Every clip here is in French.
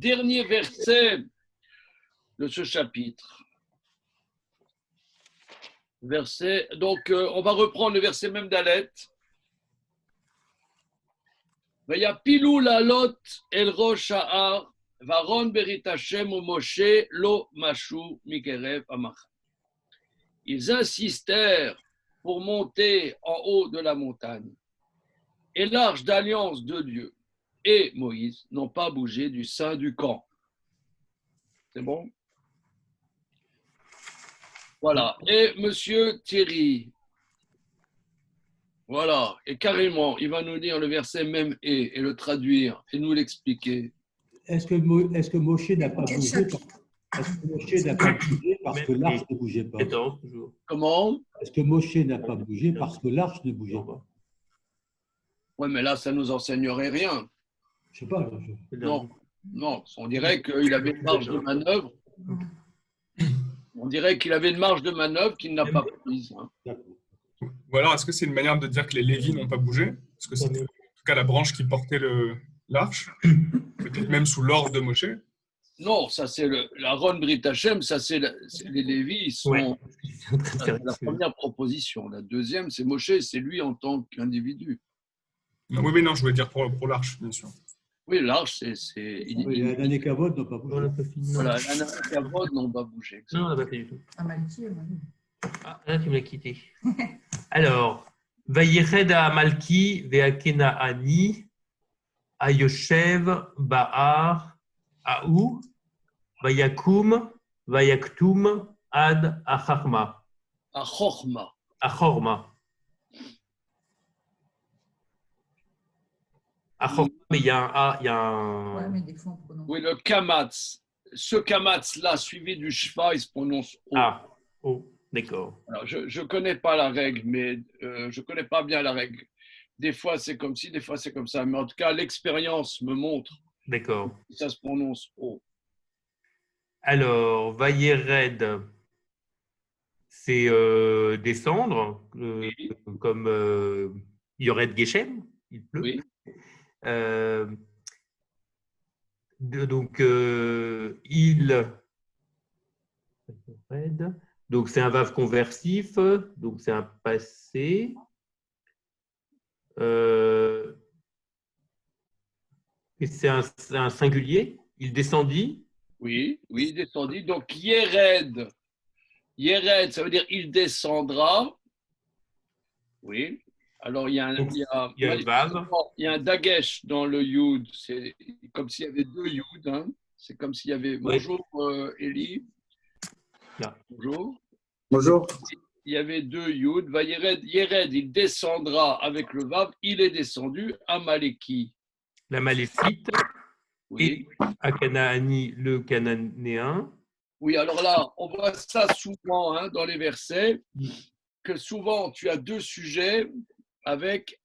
dernier verset de ce chapitre. Donc, on va reprendre le verset même d'Alet. Vayapilu lalot el rosh ha'ar varon berit Hashem ou Moshe lo mashu mikerev amach. Ils insistèrent pour monter en haut de la montagne. Et l'arche d'alliance de Dieu et Moïse n'ont pas bougé du sein du camp. C'est bon? Voilà. Et monsieur Thierry, voilà. Et carrément, il va nous lire le verset même et le traduire et nous l'expliquer. Est-ce que Moshe n'a pas bougé parce que l'arche ne bougeait pas? Comment? Est-ce que Moshe n'a pas bougé parce que l'arche ne bougeait pas? Oui, mais là, ça ne nous enseignerait rien. Je ne sais pas. Non, on dirait qu'il avait une marge de manœuvre. On dirait qu'il avait une marge de manœuvre qu'il n'a pas prise. Hein. Ou alors, est-ce que c'est une manière de dire que les Lévis n'ont pas bougé? Parce que c'était en tout cas la branche qui portait l'arche, peut-être même sous l'ordre de Moshe. Non, ça c'est l'Aaron Brit Hashem, ça c'est les Lévis, ils sont la première proposition. La deuxième, c'est Moshe, c'est lui en tant qu'individu. Oui, mais non, je voulais dire pour l'arche, bien sûr. Oui, l'arche, c'est. Les Anakavod n'ont pas bougé. Voilà, les Anakavod n'ont pas bougé. Non, on n'a pas fait du tout. Malki, Ah, là, tu me l'as quitté. Alors, Vayired Malki ve'akena ani ayoshev ba'ar aou vayakum vayaktum ad achachma. Achorma. Achorma. Mais il y a un A, il y a un. Ouais, mais des fois, on prononce. Oui, le kamatz. Ce kamatz-là, suivi du shva, il se prononce O. Ah, oh, d'accord. Alors, je ne connais pas la règle, mais je ne connais pas bien la règle. Des fois, c'est comme ci, des fois, c'est comme ça. Mais en tout cas, l'expérience me montre D'accord. que ça se prononce O. Alors, Vayered, c'est descendre, Oui. comme Yored Geshem, il pleut. Oui. Donc, il. Donc, c'est un vav conversif, donc c'est un passé. Et c'est un singulier. Il descendit. Oui, il descendit. Donc, Yered. Yered, ça veut dire il descendra. Oui. Alors, il y a un dagesh dans le yud. C'est comme s'il y avait deux yud. Hein. C'est comme s'il y avait. Bonjour, Elie. Là. Bonjour. Bonjour. Il y avait deux yud. Va Yered, il descendra avec le vav. Il est descendu à Maleki. La Malécite. Oui. Et à Canaani, le Cananéen. Oui, alors là, on voit ça souvent dans les versets, que souvent tu as deux sujets avec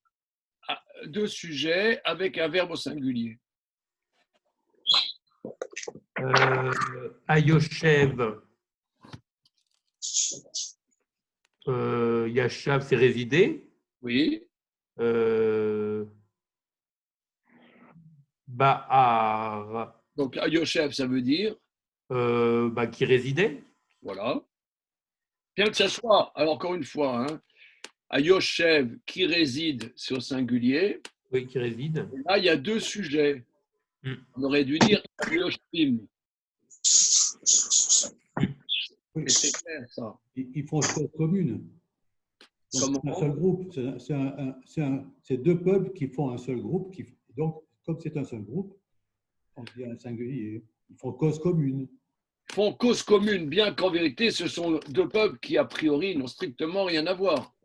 un verbe au singulier. Ayoshev, Yashav, c'est résider. Oui. Ba'ar. Donc, Ayoshev, ça veut dire Qui résidait. Voilà. Bien que ça soit, alors encore une fois, Ayoshev qui réside, c'est au singulier. Oui, qui réside. Et là, il y a deux sujets. On aurait dû dire Ayoshim. Et c'est clair, ça. Ils font une cause commune. Donc, c'est un seul groupe. C'est deux peuples qui font un seul groupe. Donc, comme c'est un seul groupe, on dit un singulier. Ils font cause commune. Ils font cause commune, bien qu'en vérité, ce sont deux peuples qui, a priori, n'ont strictement rien à voir.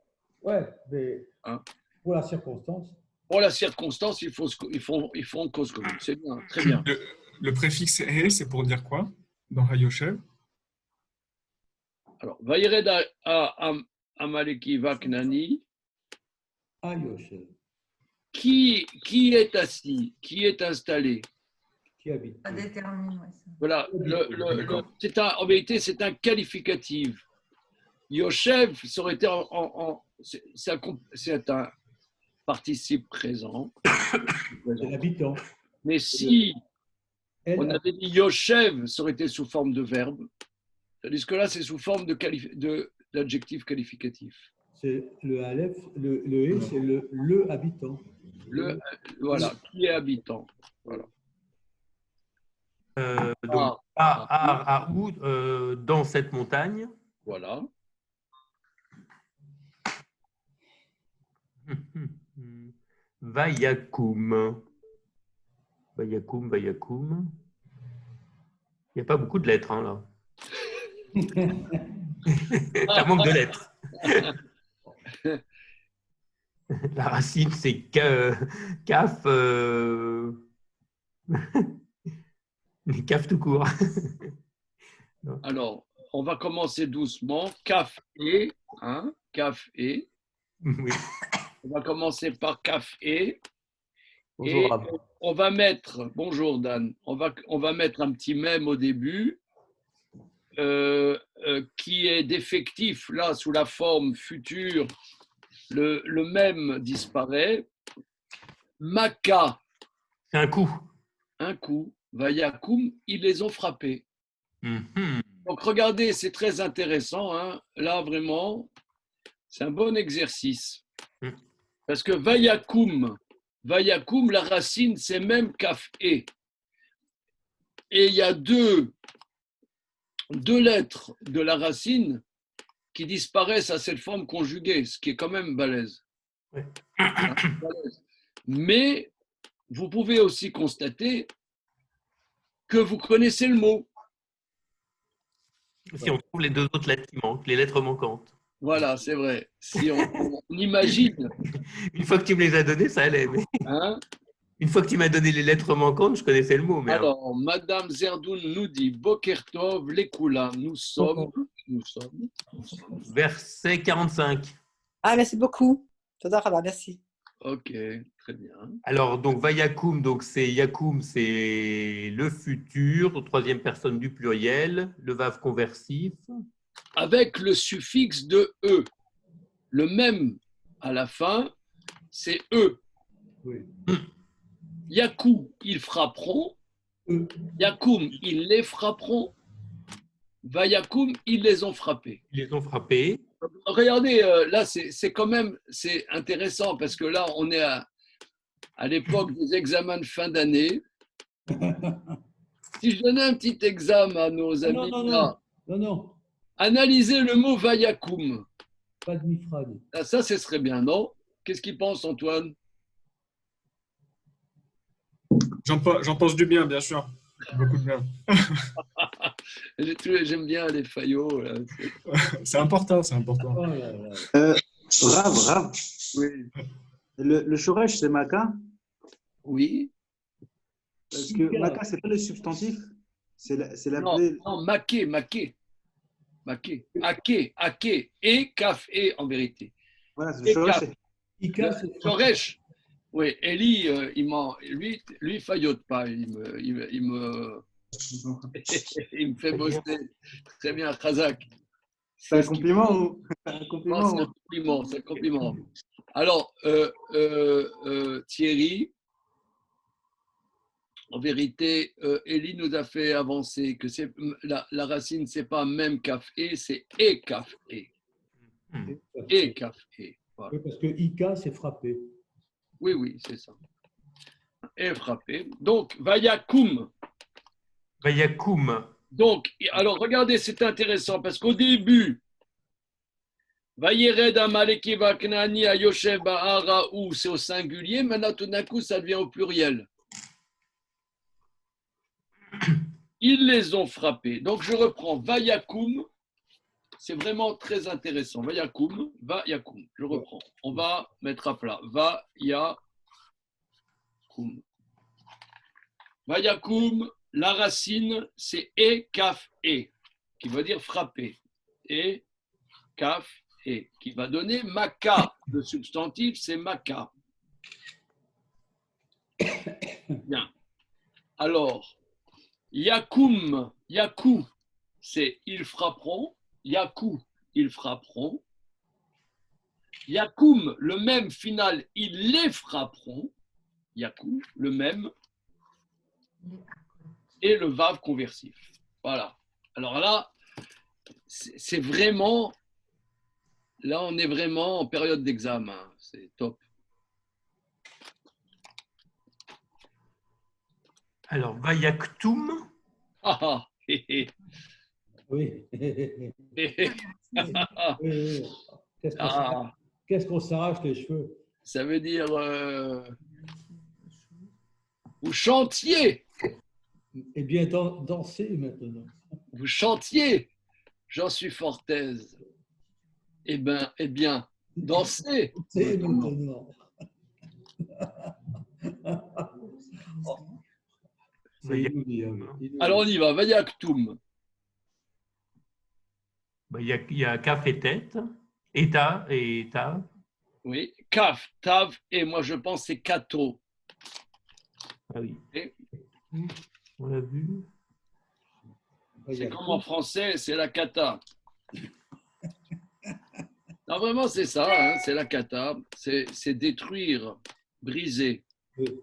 Ouais, mais pour la circonstance. Pour la circonstance, ils font cause commune. C'est bien, très bien. Le préfixe « et », c'est pour dire quoi dans Hayoshev? Alors, Vayered Amaleki Vaknani. Ayoshev. Qui est assis? Qui est installé? Qui habite? Ça détermine, ouais, ça. Voilà. En vérité, c'est un qualificatif. Yoshev, ça aurait été c'est un participe présent. C'est l'habitant. Mais si On avait dit Yoshev, ça aurait été sous forme de verbe. Tandis que là, c'est sous forme d'adjectif qualificatif. C'est le Aleph, le E, c'est le habitant. Voilà, qui est habitant. Voilà. Donc, à où dans cette montagne. Voilà. Vayakoum. Vayakoum. Il n'y a pas beaucoup de lettres, hein, là. Ça manque de lettres. La racine, c'est caf. Caf tout court. Alors, on va commencer doucement. Kaf et. Hein, Kaf et. Oui. On va commencer par Kaf et. Bonjour, et Rab. on va mettre. Bonjour, Dan. On va mettre un petit mème au début. Qui est défectif, là, sous la forme future, le même disparaît. Maka. C'est un coup. Un coup. Vayakoum, ils les ont frappés. Donc, regardez, c'est très intéressant. Hein. Là, vraiment, c'est un bon exercice. Parce que Vayakoum, la racine, c'est même Kaf et. Et il y a deux lettres de la racine qui disparaissent à cette forme conjuguée, ce qui est quand même balèze. Oui. Mais vous pouvez aussi constater que vous connaissez le mot. Si on trouve les deux autres lettres qui manquent, les lettres manquantes. Voilà, c'est vrai. Si on imagine. Une fois que tu me les as données, ça allait. Mais... Hein? Une fois que tu m'as donné les lettres manquantes, je connaissais le mot. Mais alors, Madame Zerdoun nous dit Bokertov, l'écoula, nous sommes. Verset 45. Ah, merci beaucoup. Merci. Ok, très bien. Alors, donc, Vayakoum, donc c'est Yakoum, c'est le futur, troisième personne du pluriel, le vav conversif. Avec le suffixe de E. Le même à la fin, c'est E. Oui. Yakou, ils frapperont. Yakoum, ils les frapperont. Vayakoum, ils les ont frappés. Ils les ont frappés. Regardez, là, c'est quand même c'est intéressant parce que là, on est à l'époque des examens de fin d'année. Si je donnais un petit examen à nos amis, non. Analysez le mot Vayakoum. Pas de mifrad. Ah, ça, ce serait bien, non? Qu'est-ce qu'il pense, Antoine? J'en pense du bien, bien sûr. Beaucoup de bien. J'aime bien les faillots. Là. C'est important, c'est important. Oh là là. Rav. Oui. Le shoresh, c'est Maka. Oui. Parce que Maka, c'est pas le substantif. C'est l'appelé. Non, maqué. Aké. Et kaf et en vérité. Voilà, c'est le shoresh. Ika, c'est Shoresh. Oui, Eli, lui faillote pas. Il me fait bosser. Très bien, Khazak. C'est un compliment ou un compliment? Non, c'est un compliment. Alors, Thierry, en vérité, Eli nous a fait avancer que la racine, c'est pas même kaf et, c'est e kaf e. E kaf e. Voilà. Oui, parce que Ika, c'est frappé. Oui, c'est ça. Et frappé. Donc, Vayakoum. Donc, alors regardez, c'est intéressant parce qu'au début, Vayered Amaleki Vaknani Ayoshev Ba'araou, c'est au singulier, maintenant tout d'un coup, ça devient au pluriel. Ils les ont frappés. Donc, je reprends Vayakoum. C'est vraiment très intéressant. Vayakoum. Je reprends. On va mettre à plat. Vayakoum. Vayakoum, la racine, c'est e, kaf, e, qui veut dire frapper. E, kaf, e, qui va donner maka. Le substantif, c'est maka. Bien. Alors, Yakoum, Yakou, c'est ils frapperont. Yakou, ils frapperont. Yakoum, le même final, ils les frapperont. Yakou, le même. et le vav conversif. Voilà. Alors là, c'est vraiment, là on est vraiment en période d'examen. C'est top. Alors, Vayaktum, Ah, ah, hé, hé, Oui. hé, hé. Oui. Ah, Qu'est-ce qu'on s'arrache les cheveux? ça veut dire vous chantiez, Eh bien, danser maintenant. vous chantiez. J'en suis fort aise. Eh bien, dansez. C'est maintenant. C'est inoubliable. Alors on y va. Vayaktum. il y a Kaf et tête, Eta et Tav. Oui. Kaf, Tav, et moi je pense c'est Kato. Ah oui. Et On l'a vu. c'est comme en français, c'est la kata. Non, vraiment, c'est ça, hein, c'est la kata. C'est détruire, briser. Oui.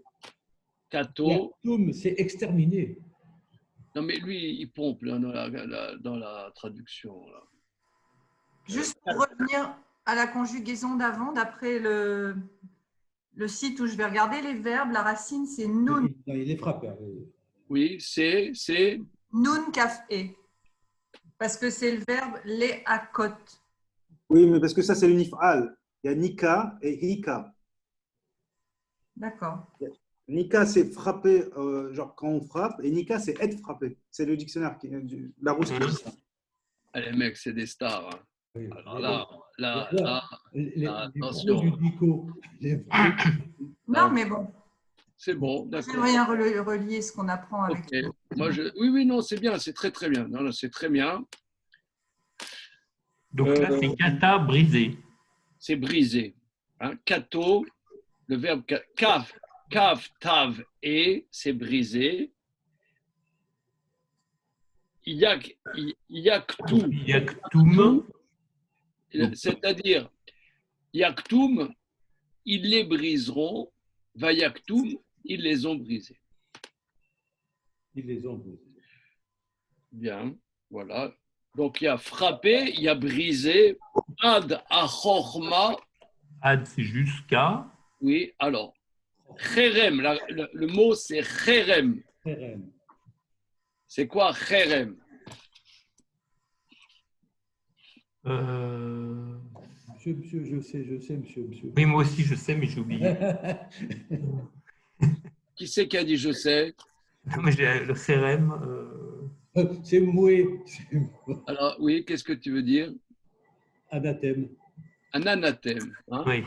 Kato. Yaktoum, c'est exterminer. Non, mais lui, il pompe là, dans la traduction. Là. Juste pour revenir à la conjugaison d'avant, d'après le site où je vais regarder les verbes, la racine c'est nun, Il est frappé. Oui, c'est nun kaf e. Parce que c'est le verbe les akot. Oui, mais parce que ça, c'est l'unifal. Il y a Nika et Hika. D'accord. Nika, c'est frapper, genre quand on frappe, et Nika, c'est être frappé. C'est le dictionnaire, la rousse qui dit ça. les mecs, c'est des stars. Hein. Oui. Alors là, Les attention. pros du dico. Les pros. Non, mais bon, C'est bon, d'accord. j'aimerais bien relier ce qu'on apprend avec Ok. Moi, oui, non, c'est bien, c'est très, très bien. Non, c'est très bien. Donc là, c'est Kata brisé. C'est brisé. Hein. Kato, le verbe kaf, tav, et, c'est brisé. Yaktum, Yaktum, c'est-à-dire, Yaktum, ils les briseront, va Yaktum, ils les ont brisés. Ils les ont brisés. Bien, voilà. Donc, il y a frappé, il y a brisé, ad achorma, Ad, c'est jusqu'à. oui, alors, cherem, le mot c'est cherem. Kérem. C'est quoi cherem? Monsieur, je sais, monsieur. Oui, moi aussi, je sais, mais j'ai oublié. Qui c'est qui a dit je sais? Non, mais j'ai le CRM. C'est moué. Alors, oui, qu'est-ce que tu veux dire? Anathème. Un anathème. Hein? Oui.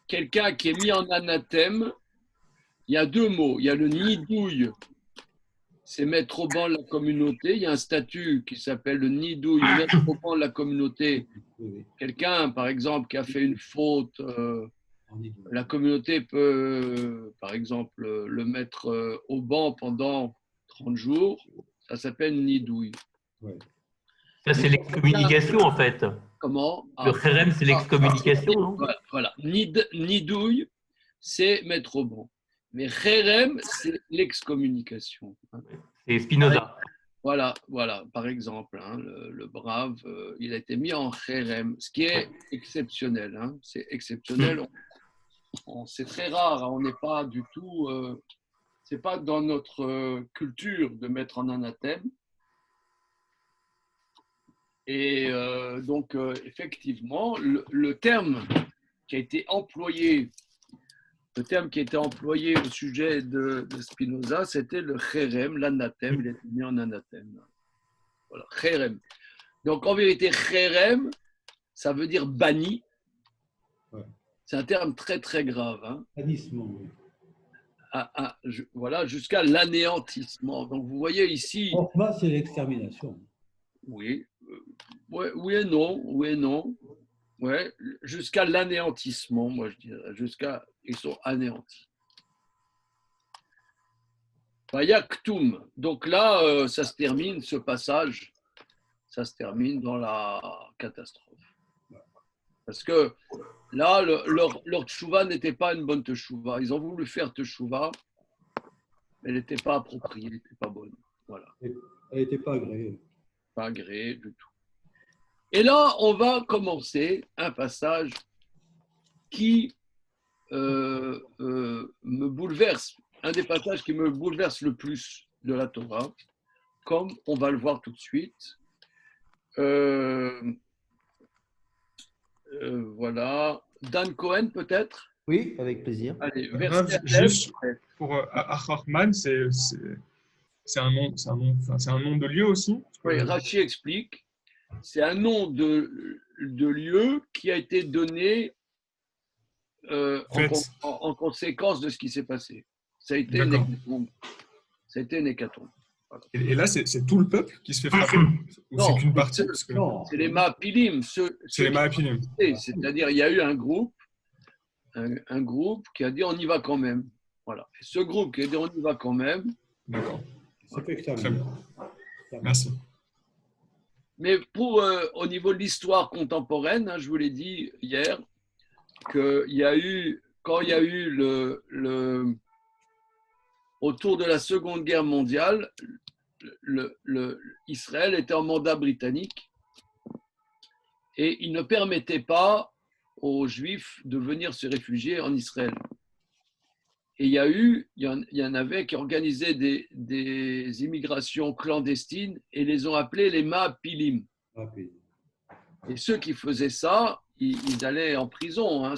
Quelqu'un qui est mis en anathème, il y a deux mots. Il y a le nidouille, c'est mettre au banc la communauté. Il y a un statut qui s'appelle le nidouille, mettre au banc la communauté. Oui. Quelqu'un, par exemple, qui a fait une faute, la communauté peut, par exemple, le mettre au banc pendant 30 jours. Ça s'appelle nidouille. Ouais. Ça, c'est l'excommunication, en fait. Comment? Le CRM, c'est l'excommunication, non? Voilà. Nidouille, c'est mettre au banc. Mais cherem, c'est l'excommunication. C'est Spinoza. Voilà, par exemple, hein, le brave, il a été mis en cherem, ce qui est exceptionnel. Hein, c'est exceptionnel. C'est très rare. Hein, on n'est pas du tout. C'est pas dans notre culture de mettre en anathème. Et donc, effectivement, le terme qui a été employé. Le terme qui était employé au sujet de Spinoza, c'était le cherem, l'anathème. Il était mis en anathème. Voilà, cherem. Donc, en vérité, cherem, ça veut dire banni. Ouais. C'est un terme très, très grave. Hein. Bannissement, oui. Voilà, jusqu'à l'anéantissement. Donc, vous voyez ici. Enfin, c'est l'extermination. Oui, oui et non. Ouais, jusqu'à l'anéantissement, moi je dirais, jusqu'à ils sont anéantis. Yaktum. Donc là, ça se termine, ce passage, ça se termine dans la catastrophe. Parce que là, leur tchouva n'était pas une bonne tchouva. Ils ont voulu faire tchouva, mais elle n'était pas appropriée, elle n'était pas bonne. Voilà. Elle n'était pas agréée. Pas agréé du tout. Et là, on va commencer un passage qui me bouleverse, un des passages qui me bouleverse le plus de la Torah, comme on va le voir tout de suite. Voilà. Dan Cohen, peut-être? Oui, avec plaisir. Allez, Rav, verset juste pour Acharman, c'est un nom, enfin, c'est un nom de lieu aussi. Oui, Rachi explique. C'est un nom de lieu qui a été donné en conséquence de ce qui s'est passé. Ça a été une D'accord. hécatombe. Ça a été une hécatombe. Voilà. Et là, c'est tout le peuple qui se fait frapper? Ou Non, c'est qu'une partie? Parce que Non. C'est les Maapilim. c'est les Maapilim. C'est-à-dire, il y a eu un groupe qui a dit on y va quand même. Voilà. Et ce groupe qui a dit on y va quand même. D'accord. C'est fait que ça. Très bien. Merci. Mais pour au niveau de l'histoire contemporaine, hein, je vous l'ai dit hier, qu'il y a eu, quand il y a eu autour de la Seconde Guerre mondiale, Israël était en mandat britannique et il ne permettait pas aux Juifs de venir se réfugier en Israël. Et il y en avait qui organisaient des immigrations clandestines et les ont appelés les Maapilim. Et ceux qui faisaient ça, ils allaient en prison. Hein.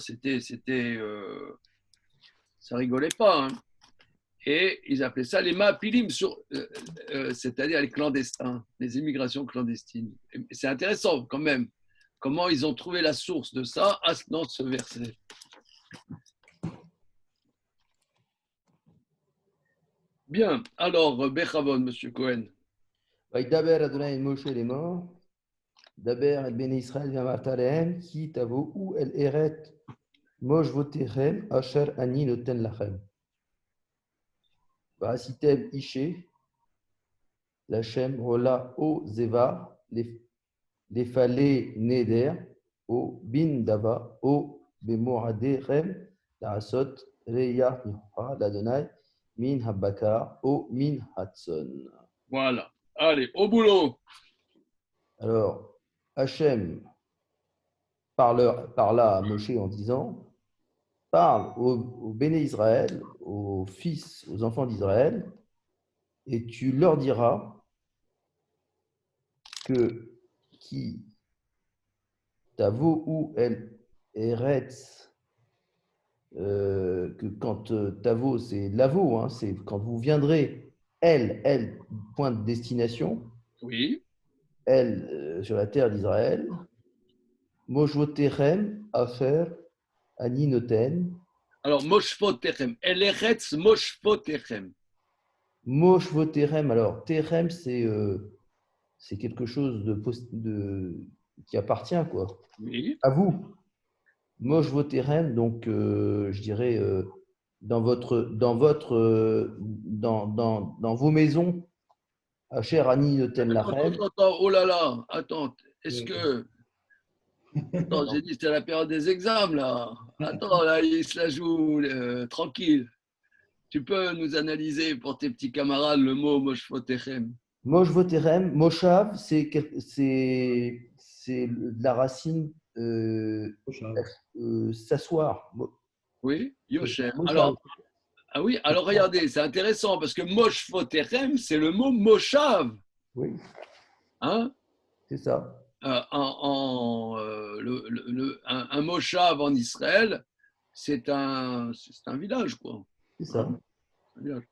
Ça rigolait pas. Hein. Et ils appelaient ça les Maapilim, c'est-à-dire les clandestins, les immigrations clandestines. Et c'est intéressant quand même, comment ils ont trouvé la source de ça dans ce verset. Bien, alors, Bechavon, M. Cohen. Daber Adonai el Moshe les morts. Daber el Bnei Israël v'amarta lehem ki tavo'u el eret moshvotechem asher ani noten lachem. Va'asitem ishe lachem rola o zeva lefale neder o bin dava o bemoradechem la'asot reyah michra l'Adonai min habakar o min hatson. Voilà. Allez, au boulot. Alors, Hachem parla à Moshe en disant, parle aux béné Israël, aux fils, aux enfants d'Israël, et tu leur diras que qui tavo ou el eretz, que quand tavo c'est lavo, hein, c'est quand vous viendrez, elle, point de destination, Oui. elle, sur la terre d'Israël, Moshvotechem, Afer, Ani Noten. Alors, Moshvotechem. El Eretz Moshvotechem. Moshvotechem, alors, Techem, c'est quelque chose qui appartient, quoi. Oui. À vous. Moshvotechem, donc, je dirais, dans vos maisons, Asher, Ani Noten Lachem. Attends, oh là là, attends. Est-ce que. Attends, j'ai dit c'était la période des examens, là. Attends, là, il se la joue tranquille. Tu peux nous analyser pour tes petits camarades le mot Moshvotechem. Moshvotechem, Moshav, c'est de la racine s'asseoir. Oui, Yoshem. Moshav. Alors regardez, c'est intéressant parce que Moshvotechem, c'est le mot Moshav. Oui, Hein? c'est ça. Un Moshav en Israël, c'est un village, quoi. C'est ça. Un village.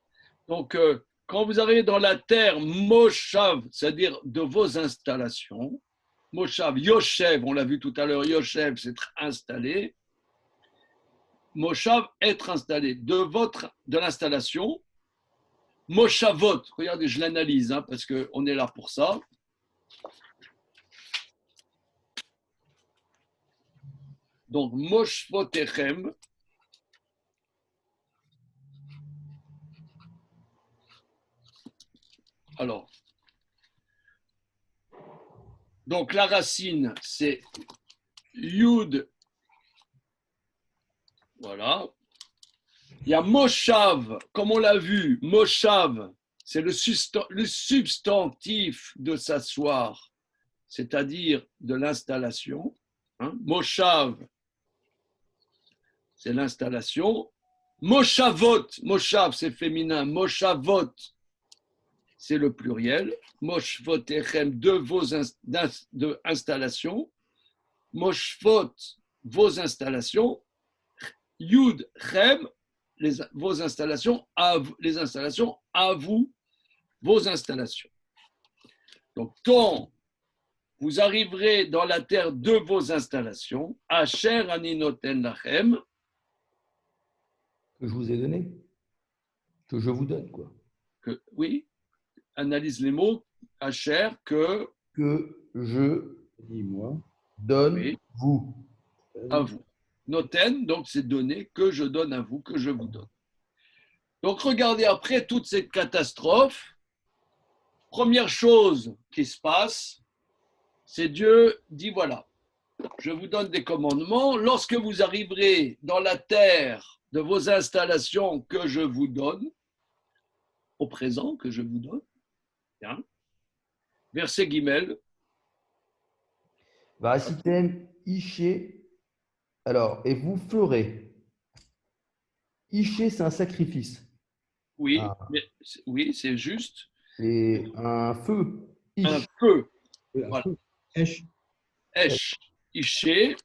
Donc, quand vous arrivez dans la terre Moshav, c'est-à-dire de vos installations, Moshav, Yoshev, on l'a vu tout à l'heure, Yoshev, c'est être installé. Moshav, être installé. De l'installation, Moshavot, regardez, je l'analyse, hein, parce qu'on est là pour ça. Donc, Moshvotechem, alors, donc la racine, c'est Yud, voilà. Il y a Moshav, comme on l'a vu, Moshav, c'est le substantif de s'asseoir, c'est-à-dire de l'installation. Hein. Moshav, c'est l'installation. Moshavot, Moshav, c'est féminin. Moshavot, c'est le pluriel. Moshvotechem, de vos installations. Moshvot, vos installations. Yud, Chem, vos installations, les installations à vous, vos installations. Donc, quand vous arriverez dans la terre de vos installations, Asher Aninoten Lachem, Que je vous ai donné. Que je vous donne, quoi. oui, analyse les mots, Asher, que je Dis-moi. donne oui, vous. à vous. Noten, donc c'est donné, que je donne à vous, que je vous donne. Donc regardez, après toute cette catastrophe, première chose qui se passe, c'est Dieu dit voilà, je vous donne des commandements. Lorsque vous arriverez dans la terre de vos installations que je vous donne, au présent que je vous donne, bien. Verset Guimel. Vasitem Ishe. Alors, et vous ferez. Ishe, c'est un sacrifice. Oui, Ah. mais, oui, c'est juste. C'est un feu. Un Ish. feu. Oui, un Voilà. peu. Esh. Esh. Ishe.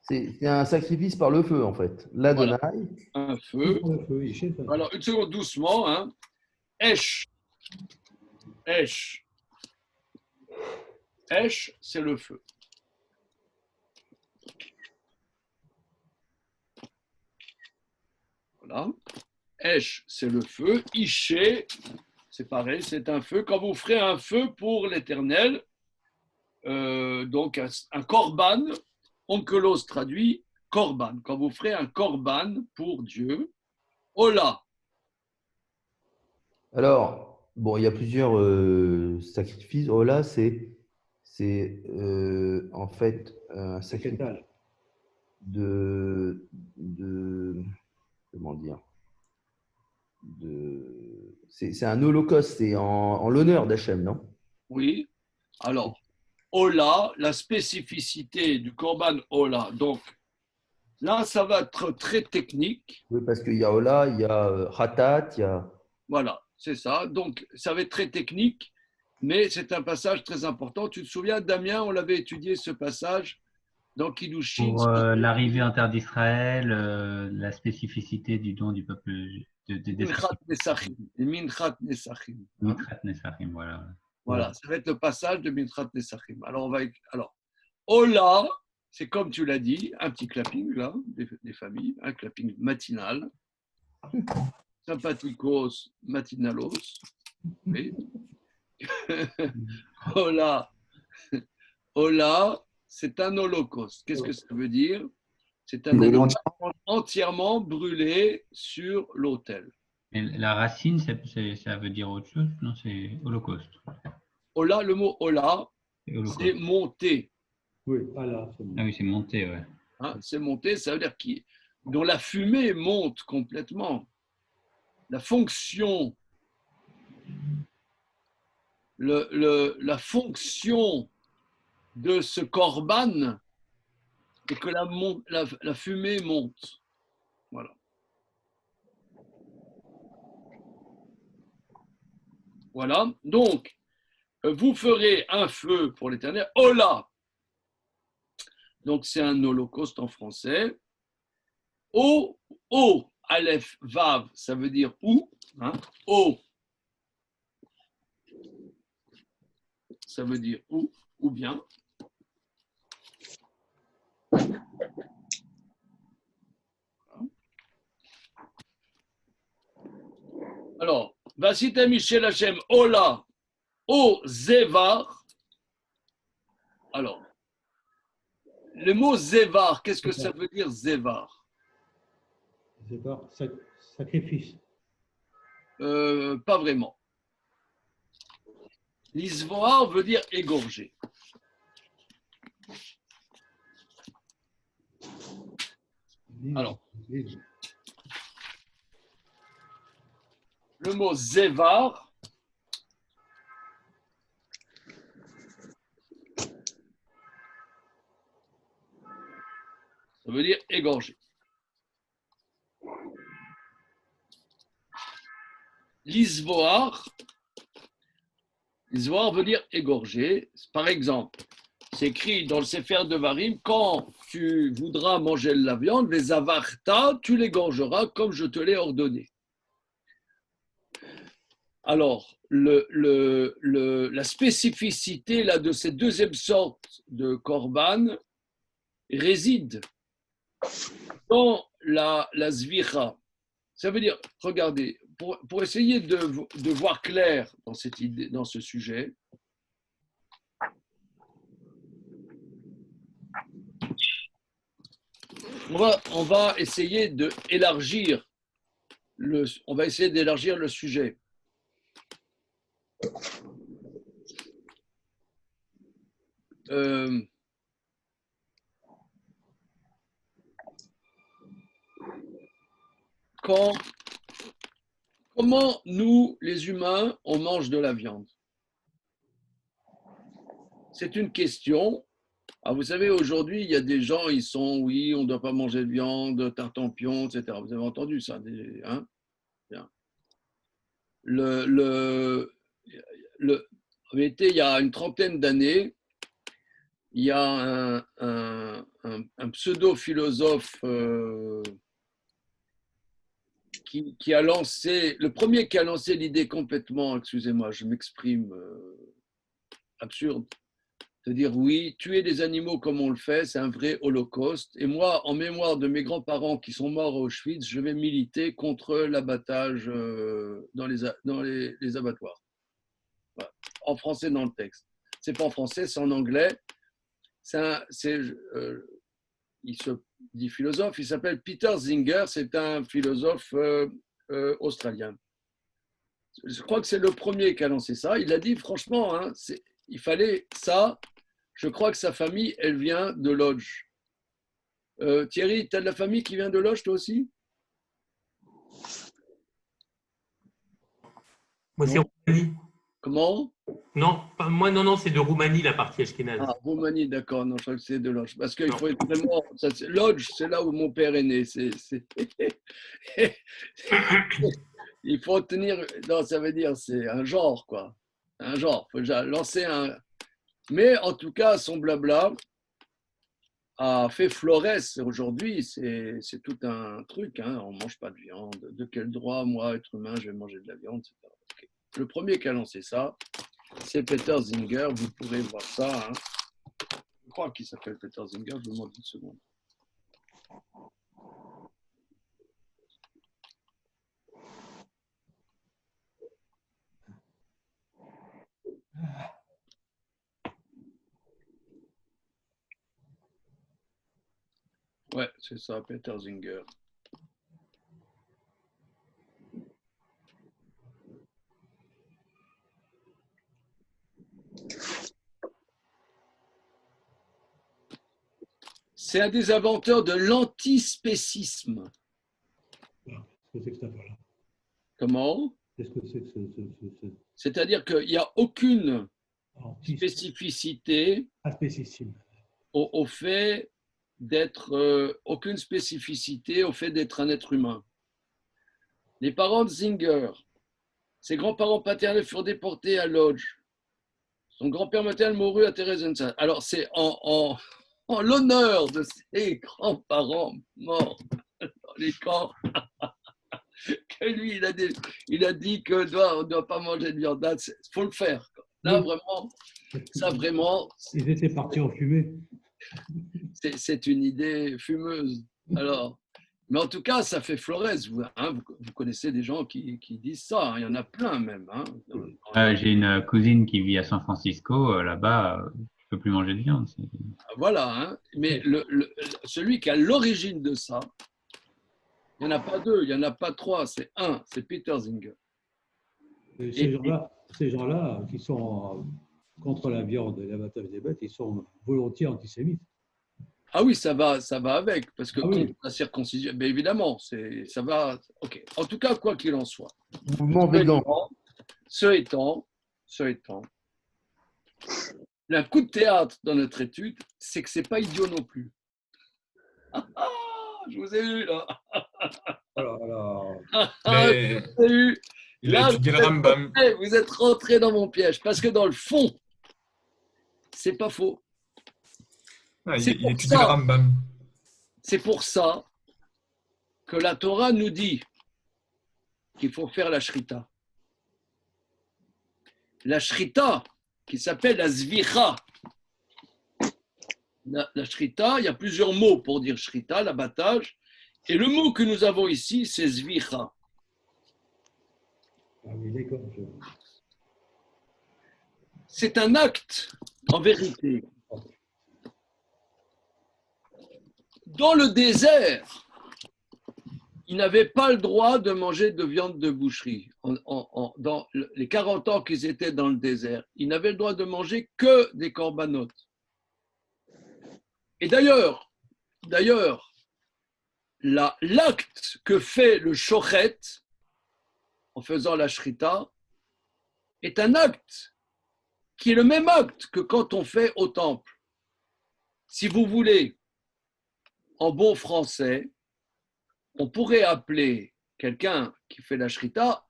C'est un sacrifice par le feu, en fait. L'Adonai. Un feu. Le feu, Ishe, ça. Alors, une seconde, doucement. Hein. Esh. Esh. Esh, c'est le feu. Voilà. Esh, c'est le feu. Ishe, c'est pareil, c'est un feu. Quand vous ferez un feu pour l'Éternel, donc un korban, onkelos traduit korban. Quand vous ferez un korban pour Dieu, Ola. Alors, bon, il y a plusieurs sacrifices. Oh là, c'est en fait un sacrifice Kétal. de comment dire, c'est un holocauste, c'est en l'honneur d'Hachem, non? Oui. Alors, Ola, la spécificité du korban Ola. Donc, là, ça va être très technique. Oui, parce qu'il y a Ola, il y a Hatat, il y a. Voilà, c'est ça. Donc, ça va être très technique, mais c'est un passage très important. Tu te souviens, Damien, on l'avait étudié ce passage dans Kiddushin. Pour l'arrivée en terre d'Israël, la spécificité du don du peuple Minchat Nesachim. Minchat Nesachim. Mitrat Nesachim, voilà. Voilà, ça va être le passage de Minchat Nesachim. Alors, Ola, c'est comme tu l'as dit, un petit clapping là, des familles, un clapping matinal. Sympathicos matinalos. Oui. Ola. Ola, c'est un holocauste. Qu'est-ce que ça veut dire? C'est un animal entièrement brûlé sur l'autel. Et la racine, ça veut dire autre chose? Non, c'est holocauste. Ola, le mot Ola, c'est monter. Oui, voilà. Ah oui, c'est monté, ouais. Hein, c'est monter, ça veut dire dont la fumée monte complètement. La fonction, la fonction de ce korban est que la fumée monte. Voilà. Voilà. Donc, vous ferez un feu pour l'Éternel. Ola. Donc, c'est un holocauste en français. O, Aleph, Vav, ça veut dire où. Hein? O, ça veut dire où, ou bien. Alors, Vasita Michel Hachem, Ola, O, Zevar. Alors, le mot Zevar, qu'est-ce que ça veut dire Zevar? Zevar, sacrifice. Pas vraiment. L'isvoar veut dire égorger. Alors, le mot zevar, ça veut dire égorger. L'isvoar veut dire égorger. Par exemple, c'est écrit dans le Sefer de Varim, quand tu voudras manger de la viande, les avarta, tu l'égorgeras comme je te l'ai ordonné. Alors, la spécificité là, de cette deuxième sorte de korban réside dans la zvicha. Ça veut dire, regardez, pour essayer de voir clair dans cette idée, dans ce sujet, on va essayer d'élargir le sujet. Comment nous, les humains, on mange de la viande? C'est une question. Alors, vous savez, aujourd'hui, il y a des gens, ils sont, oui, on ne doit pas manger de viande, tartempion, etc. Vous avez entendu ça, hein? Bien. En réalité, il y a une trentaine d'années, il y a un pseudo-philosophe qui a lancé, le premier qui a lancé l'idée complètement, excusez-moi, je m'exprime, absurde, de dire oui, tuer des animaux comme on le fait, c'est un vrai holocauste. Et moi, en mémoire de mes grands-parents qui sont morts à Auschwitz, je vais militer contre l'abattage dans les abattoirs. Voilà. En français dans le texte. C'est pas en français, c'est en anglais. Il se dit philosophe, il s'appelle Peter Singer, c'est un philosophe australien. Je crois que c'est le premier qui a lancé ça. Il a dit franchement, hein, il fallait ça. Je crois que sa famille, elle vient de Lodz. Thierry, tu as de la famille qui vient de Lodz, toi aussi? Moi, c'est Roumanie. Comment? Non, moi, non, c'est de Roumanie, la partie ashkénaze. Ah, Roumanie, d'accord. Non, je crois que c'est de Lodz. Parce qu'il faut être vraiment. Lodz, c'est là où mon père est né. Il faut tenir. Non, ça veut dire, c'est un genre, quoi. Un genre. Il faut lancer un. Mais en tout cas, son blabla a fait florès. Aujourd'hui, c'est tout un truc. Hein. On ne mange pas de viande. De quel droit, moi, être humain, je vais manger de la viande, etc. Okay. Le premier qui a lancé ça, c'est Peter Singer. Vous pourrez voir ça. Hein. Je crois qu'il s'appelle Peter Singer. Je vous demande une seconde. Ouais, c'est ça, Peter Singer. C'est un des inventeurs de l'antispécisme. Qu'est-ce que c'est que cette affaire-là? Comment? Qu'est-ce que c'est que C'est-à-dire qu'il n'y a aucune spécificité au fait d'être, aucune spécificité au fait d'être un être humain. Les parents de Singer, ses grands-parents paternels furent déportés à Lodz. Son grand-père maternel mourut à Theresienstadt. Alors, c'est en l'honneur de ses grands-parents morts dans les camps que lui, il a dit qu'on ne doit pas manger de viande. Il faut le faire. Là, vraiment, ça vraiment... Ils étaient partis en fumée. C'est une idée fumeuse. Alors, mais en tout cas, ça fait florès. Vous connaissez des gens qui disent ça. Hein. Il y en a plein même. Hein. J'ai une cousine qui vit à San Francisco. Là-bas, je ne peux plus manger de viande. Voilà. Hein. Mais celui qui a l'origine de ça, il n'y en a pas deux, il n'y en a pas trois. C'est un, c'est Peter Singer. Ces gens-là qui sont contre la viande et l'abattage des bêtes, ils sont volontiers antisémites. Ah oui, ça va avec, parce que Ah oui. contre la circoncision, bien évidemment, ça va. Ok. En tout cas, quoi qu'il en soit. Mouvement végan. Ce étant, le coup de théâtre dans notre étude, c'est que c'est pas idiot non plus. Je vous ai eu là. Mais Je vous ai eu. il a Là, étudié le Rambam. vous êtes rentré dans mon piège, parce que dans le fond, c'est pas faux. Ah, C'est il pour étudie ça. le Rambam. C'est pour ça que la Torah nous dit qu'il faut faire la shrita. La shrita, qui s'appelle la zvicha. La shrita, il y a plusieurs mots pour dire shrita, l'abattage. Et le mot que nous avons ici, c'est zvicha. Ah oui, d'accord. C'est un acte, en vérité. Dans le désert, ils n'avaient pas le droit de manger de viande de boucherie. Dans les 40 ans qu'ils étaient dans le désert, ils n'avaient le droit de manger que des corbanotes. Et d'ailleurs, l'acte que fait le shochet en faisant la shrita est un acte qui est le même acte que quand on fait au temple. Si vous voulez, en bon français, on pourrait appeler quelqu'un qui fait la shrita,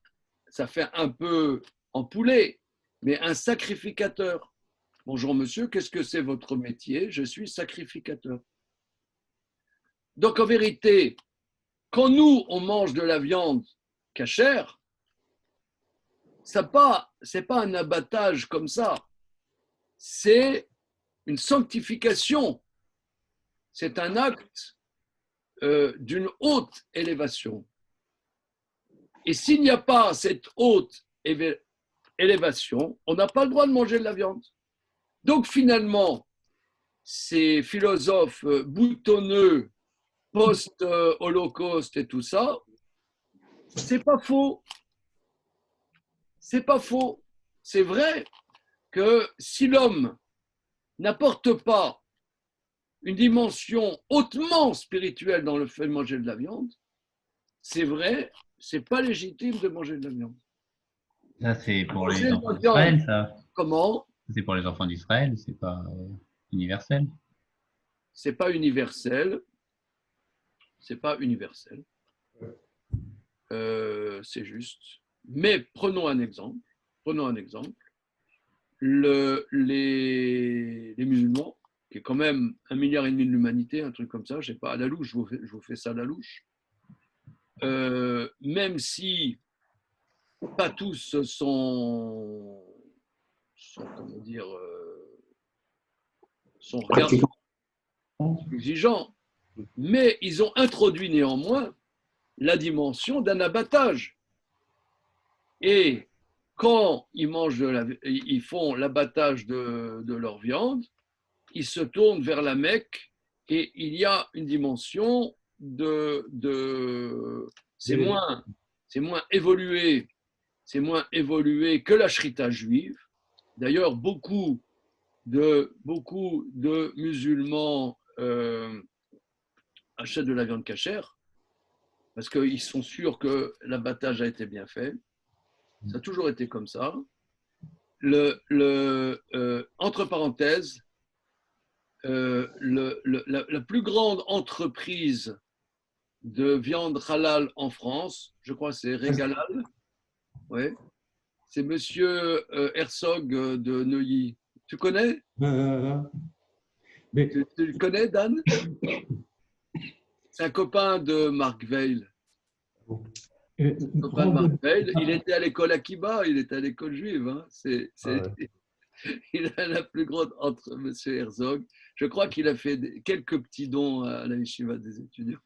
ça fait un peu en poulet, mais un sacrificateur. Bonjour monsieur, qu'est-ce que c'est votre métier? Je suis sacrificateur. Donc en vérité, quand nous, on mange de la viande cachère, ce n'est pas un abattage comme ça, c'est une sanctification, c'est un acte d'une haute élévation. Et s'il n'y a pas cette haute élévation, on n'a pas le droit de manger de la viande. Donc finalement, ces philosophes boutonneux, post-Holocauste et tout ça, c'est pas faux. C'est pas faux. C'est vrai que si l'homme n'apporte pas une dimension hautement spirituelle dans le fait de manger de la viande, c'est vrai, c'est pas légitime de manger de la viande. Ça, c'est pour les enfants d'Israël, ça. Comment? C'est pour les enfants d'Israël, c'est pas universel. C'est pas universel. C'est pas universel. C'est juste. Mais prenons un exemple. Les musulmans, qui est quand même 1,5 milliard de l'humanité, un truc comme ça, je sais pas, à la louche, je vous fais ça à la louche. Même si pas tous sont comment dire, sont regardants, exigeants, mais ils ont introduit néanmoins la dimension d'un abattage. Et quand ils font l'abattage de leur viande, ils se tournent vers la Mecque et il y a une dimension c'est moins évolué que la shrita juive. D'ailleurs, beaucoup de musulmans achètent de la viande cachère parce qu'ils sont sûrs que l'abattage a été bien fait. Ça a toujours été comme ça. Entre parenthèses, la plus grande entreprise de viande halal en France, je crois que c'est Régalal. Ouais. C'est monsieur Herzog de Neuilly. Tu connais? Mais... Tu le connais, Dan? C'est un copain de Marc Veil. Copain de Marc Veil. Il était à l'école Akiba, il était à l'école juive. Hein. Il a la plus grande entre monsieur Herzog. Je crois qu'il a fait quelques petits dons à la yeshiva des étudiants.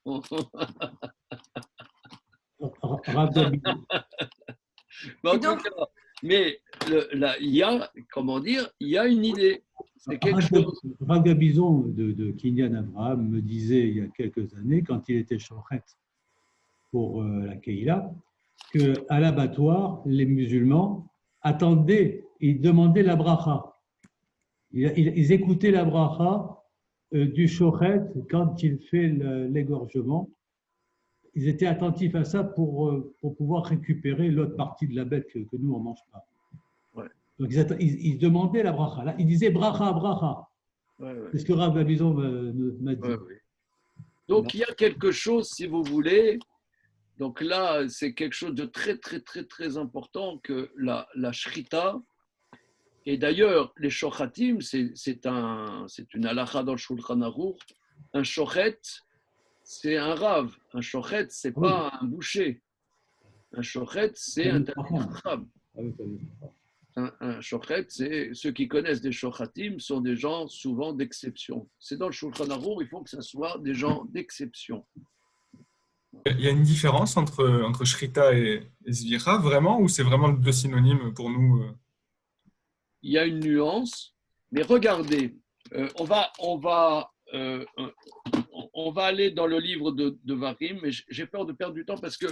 Mais il y a, comment dire, il y a une idée. C'est quelque chose. Rav Gabizon de Kinyan Abraham me disait il y a quelques années, quand il était shochet pour la Keïla, qu'à l'abattoir, les musulmans attendaient, ils demandaient la bracha. Ils écoutaient la bracha du shochet, quand il fait l'égorgement, ils étaient attentifs à ça pour pouvoir récupérer l'autre partie de la bête que nous, on ne mange pas. Ouais. Donc, ils demandaient la bracha. Là, ils disaient bracha, bracha. Ouais, ouais. C'est ce que Rav Babison m'a dit. Ouais, ouais. Donc, il y a quelque chose, si vous voulez. Donc là, c'est quelque chose de très, très, très, très important que la shrita. Et d'ailleurs, les shochatim, c'est une halakha dans le Shulchan Aruch. Un shochet, c'est un rave. Un shochet, c'est pas un boucher. Un shochet, c'est un talmid chacham. Un shochet, c'est ceux qui connaissent des shochatim sont des gens souvent d'exception. C'est dans le Shulchan Aruch, il faut que ce soit des gens d'exception. Il y a une différence entre Shrita et Zvira, vraiment, ou c'est vraiment deux synonymes pour nous? Il y a une nuance, mais regardez, on va aller dans le livre de Varim, mais j'ai peur de perdre du temps parce que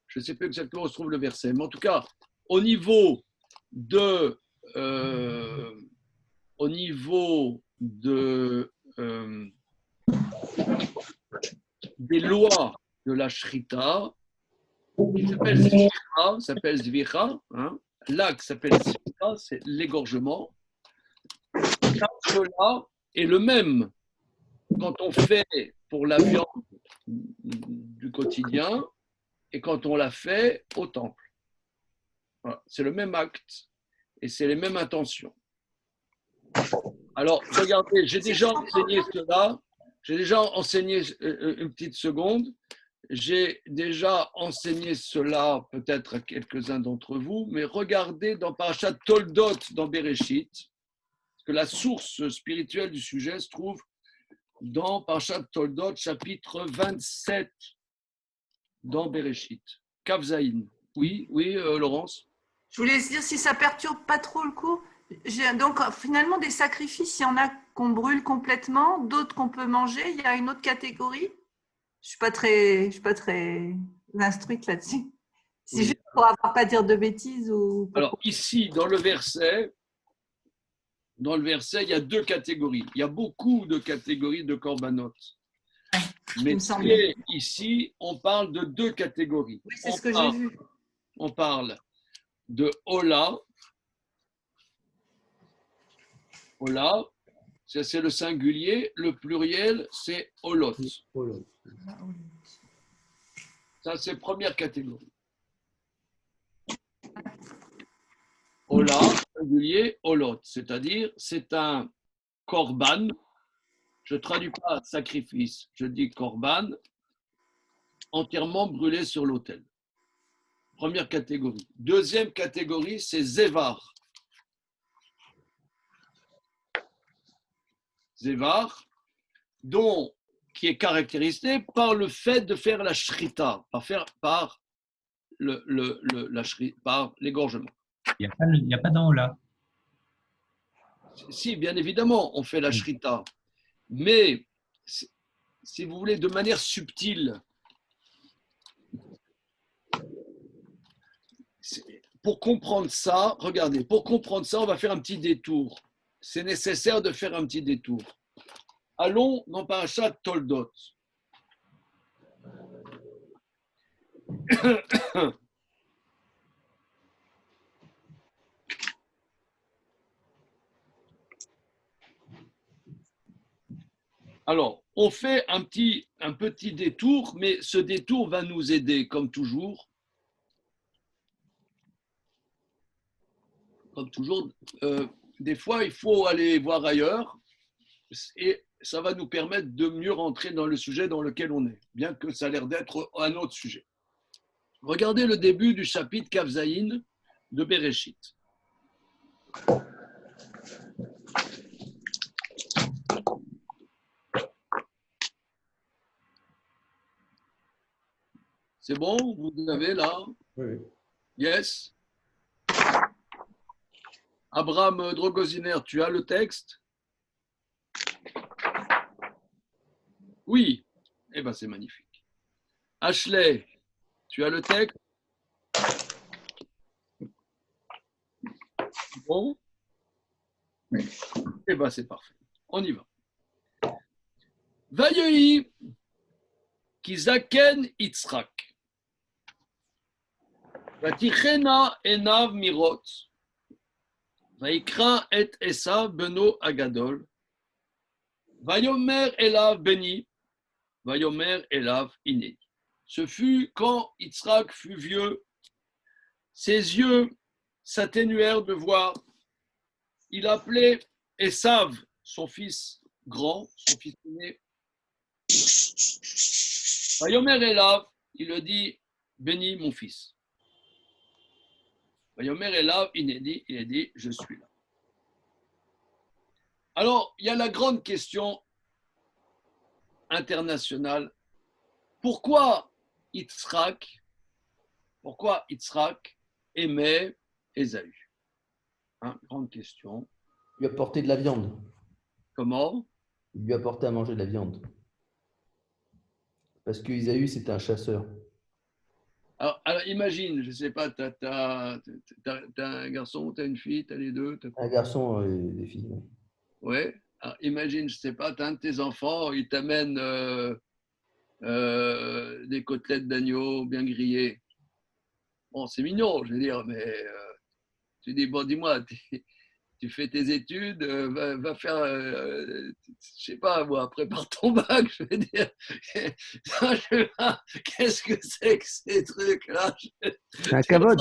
je ne sais pas exactement où se trouve le verset. Mais en tout cas, au niveau des lois de la Shrita, qui s'appelle Zvira, hein, l'acte s'appelle Zvira, c'est l'égorgement. Cela est le même quand on fait pour la viande du quotidien et quand on la fait au temple. Voilà, c'est le même acte et c'est les mêmes intentions. Alors, regardez, j'ai déjà enseigné cela. J'ai déjà enseigné une petite seconde. J'ai déjà enseigné cela peut-être à quelques-uns d'entre vous, mais regardez dans Parashat Toldot dans Bereshit, parce que la source spirituelle du sujet se trouve dans Parashat Toldot, chapitre 27, dans Bereshit. Kavzaïn. Oui, Laurence. Je voulais dire si ça perturbe pas trop le coup. Donc finalement des sacrifices, il y en a qu'on brûle complètement, d'autres qu'on peut manger. Il y a une autre catégorie. Je suis pas très instruite là-dessus. C'est juste pour avoir pas dire de bêtises ou. Alors ici dans le verset, il y a deux catégories. Il y a beaucoup de catégories de korbanot. Mais ici, on parle de deux catégories. Oui, c'est ce que j'ai vu. On parle de Ola. Ola, c'est le singulier. Le pluriel, c'est Olot. Ça, c'est première catégorie. Ola, singulier, Olot. C'est-à-dire, c'est un korban. Je ne traduis pas sacrifice, je dis korban, entièrement brûlé sur l'autel. Première catégorie. Deuxième catégorie, c'est Zévar. Zévar, qui est caractérisé par le fait de faire la shrita, par l'égorgement. Il n'y a pas d'Ola. Si, bien évidemment, on fait la shrita. Mais, si vous voulez, de manière subtile, pour comprendre ça, regardez, pour comprendre ça, on va faire un petit détour. C'est nécessaire de faire un petit détour. Allons dans Parashat Toldot. Alors, on fait un petit détour, mais ce détour va nous aider, comme toujours. Des fois, il faut aller voir ailleurs et ça va nous permettre de mieux rentrer dans le sujet dans lequel on est, bien que ça a l'air d'être un autre sujet. Regardez le début du chapitre Kavzaïn de Bereshit. C'est bon? Vous avez là? Oui. Yes? Abraham Drogoziner, tu as le texte? Oui. Eh bien, c'est magnifique. Ashley, tu as le texte? Bon? Oui. Eh bien, c'est parfait. On y va. Vayehi kizaken Yitzhak. Vatichena enav mirot. Vaikra et Esav beno agadol. Vayomer elav beni. Vayomer elav iné. Ce fut quand Yitzhak fut vieux, ses yeux s'atténuèrent de voir. Il appelait Esav, son fils grand, son fils aîné. Vayomer elav, il le dit, bénis mon fils. Vayomer elav, il a dit, je suis là. Alors, il y a la grande question internationale. Pourquoi Yitzhak aimait Ésaü? Grande question. Il lui a porté de la viande. Comment? Il lui a porté à manger de la viande. Parce que Ésaü, c'était un chasseur. Alors imagine, je ne sais pas, tu as un garçon, tu as une fille, tu as les deux? Un garçon et des filles. Ouais. Alors, imagine, je ne sais pas, tu as un de tes enfants, il t'amène des côtelettes d'agneau bien grillées. Bon, c'est mignon, je veux dire, mais tu dis, bon, dis-moi, tu fais tes études, va faire, je sais pas, moi, prépare ton bac, je veux dire. Qu'est-ce que c'est que ces trucs-là? C'est un cavode.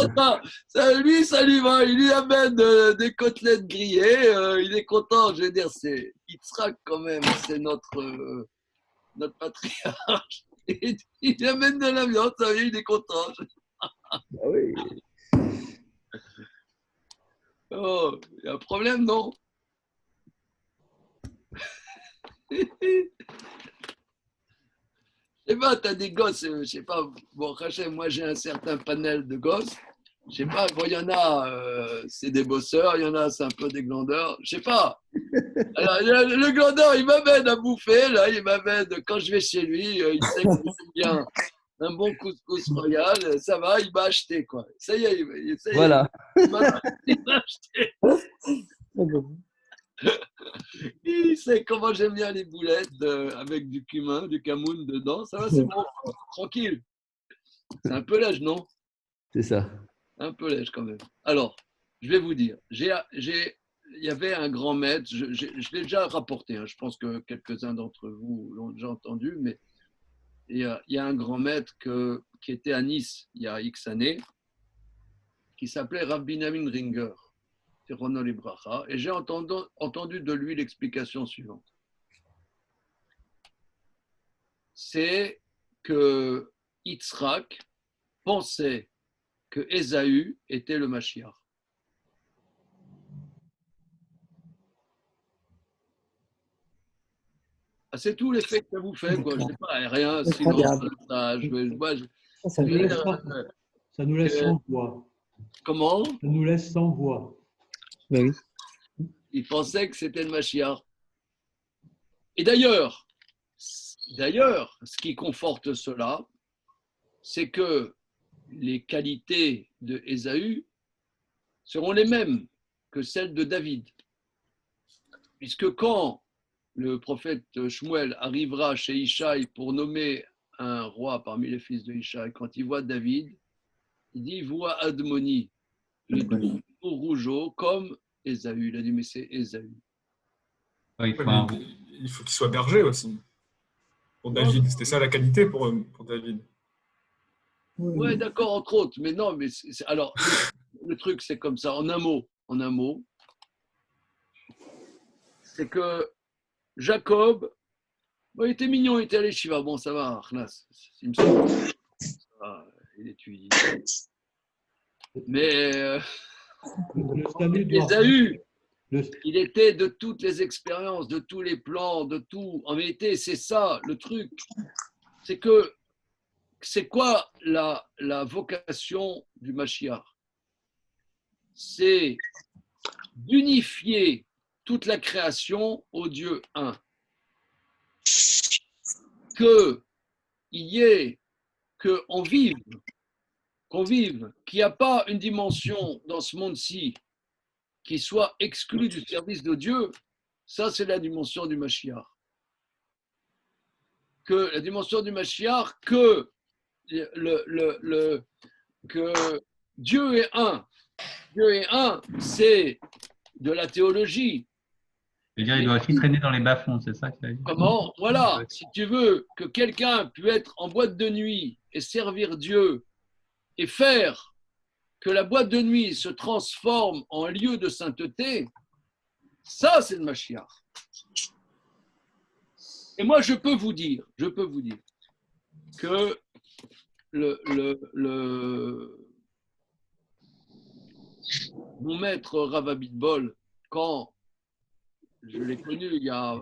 Ça lui va, il lui amène des côtelettes grillées, il est content, je veux dire, c'est Yitzhak quand même, c'est notre patriarche. Il lui amène de la viande, ça y est, il est content. Ah oui. Oh, il y a un problème, non? Je sais pas, tu as des gosses, je sais pas, bon, Rachel, moi j'ai un certain panel de gosses, je sais pas, bon, il y en a, c'est des bosseurs, il y en a, c'est un peu des glandeurs, je sais pas. Alors, le glandeur, il m'amène à bouffer, là, il m'amène, quand je vais chez lui, il sait que j'aime bien un bon couscous royal, ça va, il m'a acheté, quoi. Ça y est, Voilà. Il m'a acheté. Il sait comment j'aime bien les boulettes avec du cumin, du camoun dedans. Ça va, c'est bon, tranquille. C'est un peu lège, non? C'est ça. Un peu lège quand même. Alors, je vais vous dire, il y avait un grand maître, je l'ai déjà rapporté, hein, je pense que quelques-uns d'entre vous l'ont déjà entendu, mais il y a un grand maître qui était à Nice il y a X années, qui s'appelait Rav Binyamin Ringer. Et j'ai entendu de lui l'explication suivante. C'est que Yitzhak pensait que Ésaü était le Mashiach. Ah, c'est tout l'effet que ça vous fait, quoi. Je sais pas, rien, silence, ça nous laisse sans voix. Comment? Ça nous laisse sans voix. Ben oui. Il pensait que c'était le Mashiach. Et d'ailleurs, ce qui conforte cela, c'est que les qualités de Ésaü seront les mêmes que celles de David. Puisque quand le prophète Shmuel arrivera chez Ishaï pour nommer un roi parmi les fils de Ishaï, quand il voit David, il dit, il voit Admoni, le doux rougeau, comme Ésaü. Il a dit, mais c'est Ésaü. Il faut qu'il soit berger aussi. Pour David, c'était ça la qualité pour David. Ouais, d'accord, entre autres. Mais non, mais alors, le truc, c'est comme ça. En un mot, c'est que Jacob, bon, il était mignon, il était allé Shiva. Bon, ça va, Arnas, il me semble. Il étudie. Mais Ésaü, il était de toutes les expériences, de tous les plans, de tout. En vérité, c'est ça le truc. C'est que c'est quoi la vocation du Mashiach? C'est d'unifier toute la création au Dieu un. Qu'il y ait, qu'on vive, qu'il n'y a pas une dimension dans ce monde-ci qui soit exclue du service de Dieu, ça c'est la dimension du Mashiach. que la dimension du Mashiach, que, que Dieu est un. Dieu est un, c'est de la théologie. Je veux dire, il doit aussi traîner dans les bas-fonds, c'est ça que ça veut dire? Comment? Voilà, si tu veux que quelqu'un puisse être en boîte de nuit et servir Dieu et faire que la boîte de nuit se transforme en lieu de sainteté, ça c'est le Mashiach. Et moi je peux vous dire que mon maître Rav Abitbol, quand je l'ai connu il y a